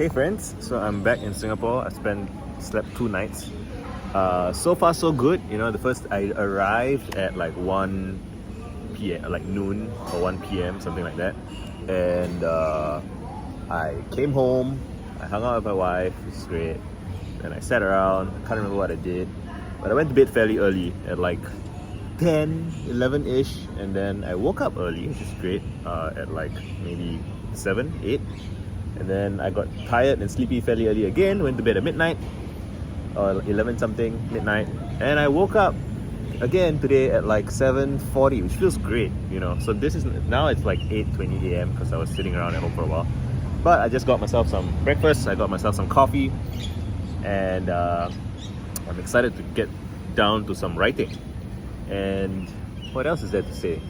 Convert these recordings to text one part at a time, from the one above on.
Hey friends, so I'm back in Singapore. Slept 2 nights. So far so good. I arrived at like 1 p.m., like noon or 1 p.m., something like that. And I came home, I hung out with my wife, which is great. And I sat around, I can't remember what I did. But I went to bed fairly early at like 10, 11-ish. And then I woke up early, which is great, at like maybe 7, 8. And then I got tired and sleepy fairly early again, went to bed at midnight, or 11 something, midnight. And I woke up again today at like 7:40, which feels great, So now it's like 8:20 a.m. because I was sitting around at home for a while. But I just got myself some breakfast, I got myself some coffee, and I'm excited to get down to some writing. And what else is there to say?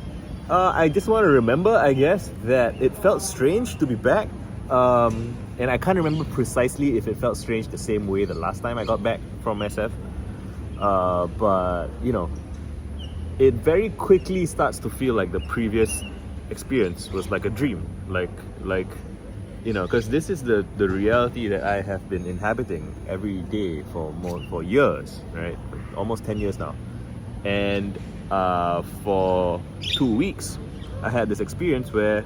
I just want to remember, I guess, that it felt strange to be back. And I can't remember precisely if it felt strange the same way the last time I got back from SF. But it very quickly starts to feel like the previous experience was like a dream. Because this is the reality that I have been inhabiting every day for years, right? Almost 10 years now. And for 2 weeks, I had this experience where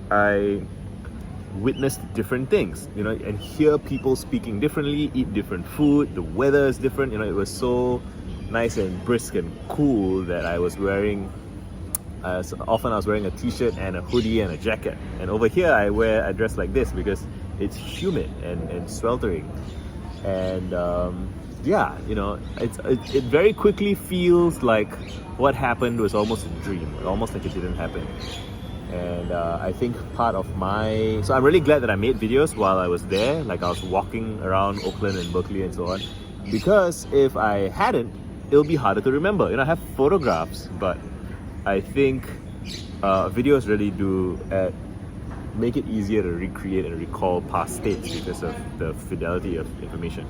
I witnessed different things, and hear people speaking differently, eat different food, the weather is different, it was so nice and brisk and cool that I was wearing, often I was wearing a t-shirt and a hoodie and a jacket, and over here I wear a dress like this because it's humid and sweltering, and it very quickly feels like what happened was almost a dream, almost like it didn't happen. And I think so I'm really glad that I made videos while I was there, like I was walking around Oakland and Berkeley and so on, because if I hadn't, it'll be harder to remember. I have photographs, but I think videos really do make it easier to recreate and recall past states because of the fidelity of information.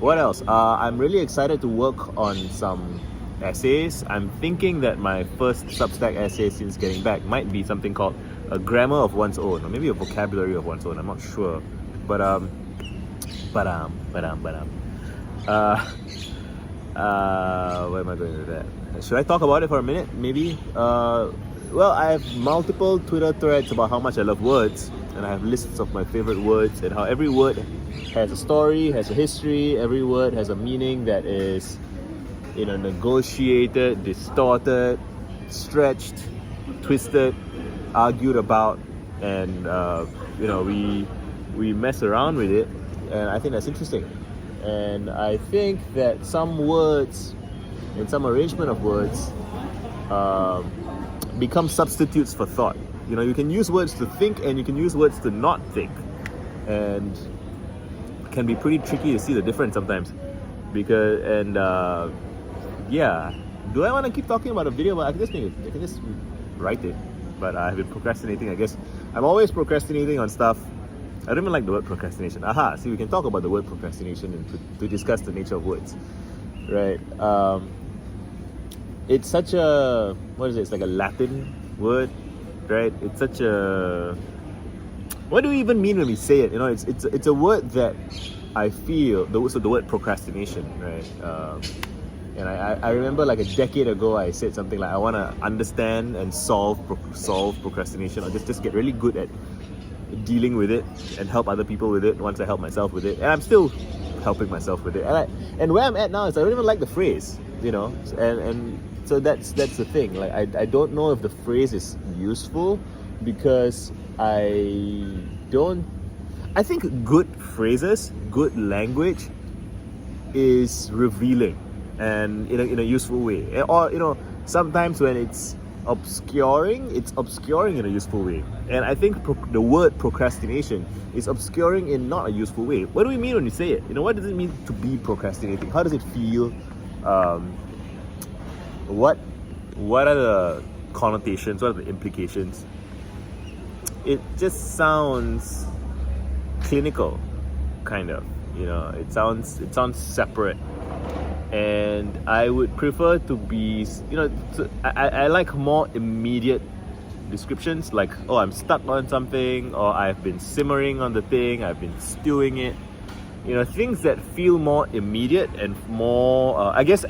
What else? I'm really excited to work on some essays. I'm thinking that my first Substack essay since getting back might be something called a grammar of one's own, or maybe a vocabulary of one's own. I'm not sure, but where am I going with that? Should I talk about it for a minute? Maybe. Well, I have multiple Twitter threads about how much I love words, and I have lists of my favorite words and how every word has a story, has a history. Every word has a meaning that is negotiated, distorted, stretched, twisted, argued about, and we mess around with it, and I think that's interesting. And I think that some words, and some arrangement of words, become substitutes for thought. You can use words to think, and you can use words to not think, and it can be pretty tricky to see the difference sometimes. Do I want to keep talking about a video? I can just write it, but I've been procrastinating, I guess. I'm always procrastinating on stuff. I don't even like the word procrastination. See, we can talk about the word procrastination and to discuss the nature of words, right? It's such a, it's like a Latin word, right? It's such a, what do we even mean when we say it? It's a word that I feel, the word procrastination, right? And I remember like a decade ago, I said something like, I want to understand and solve procrastination, or just get really good at dealing with it and help other people with it once I help myself with it. And I'm still helping myself with it. And where I'm at now is I don't even like the phrase, and so that's the thing. Like I don't know if the phrase is useful, because I think good phrases, good language is revealing, and in a useful way. Or sometimes when it's obscuring in a useful way. And I think the word procrastination is obscuring in not a useful way. What do we mean when we say it? What does it mean to be procrastinating? How does it feel? What are the connotations? What are the implications? It just sounds clinical, kind of. It sounds separate. And I would prefer to be, I like more immediate descriptions like, oh, I'm stuck on something, or I've been simmering on the thing, I've been stewing it. You know, things that feel more immediate and more, I guess,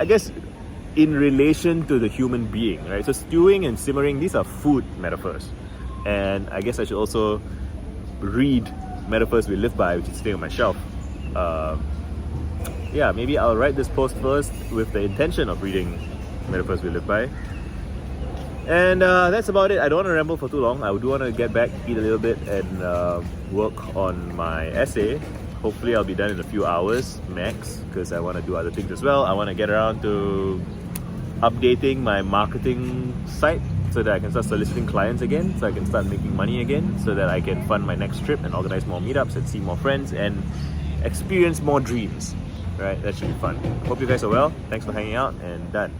in relation to the human being, right? So stewing and simmering, these are food metaphors. And I guess I should also read Metaphors We Live By, which is staying on my shelf. Yeah, maybe I'll write this post first with the intention of reading Metaphors We Live By. And that's about it. I don't want to ramble for too long. I do want to get back, eat a little bit, and work on my essay. Hopefully I'll be done in a few hours max, because I want to do other things as well. I want to get around to updating my marketing site so that I can start soliciting clients again, so I can start making money again, so that I can fund my next trip and organize more meetups and see more friends and experience more dreams. Right? That should be fun. Hope you guys are well. Thanks for hanging out, and done.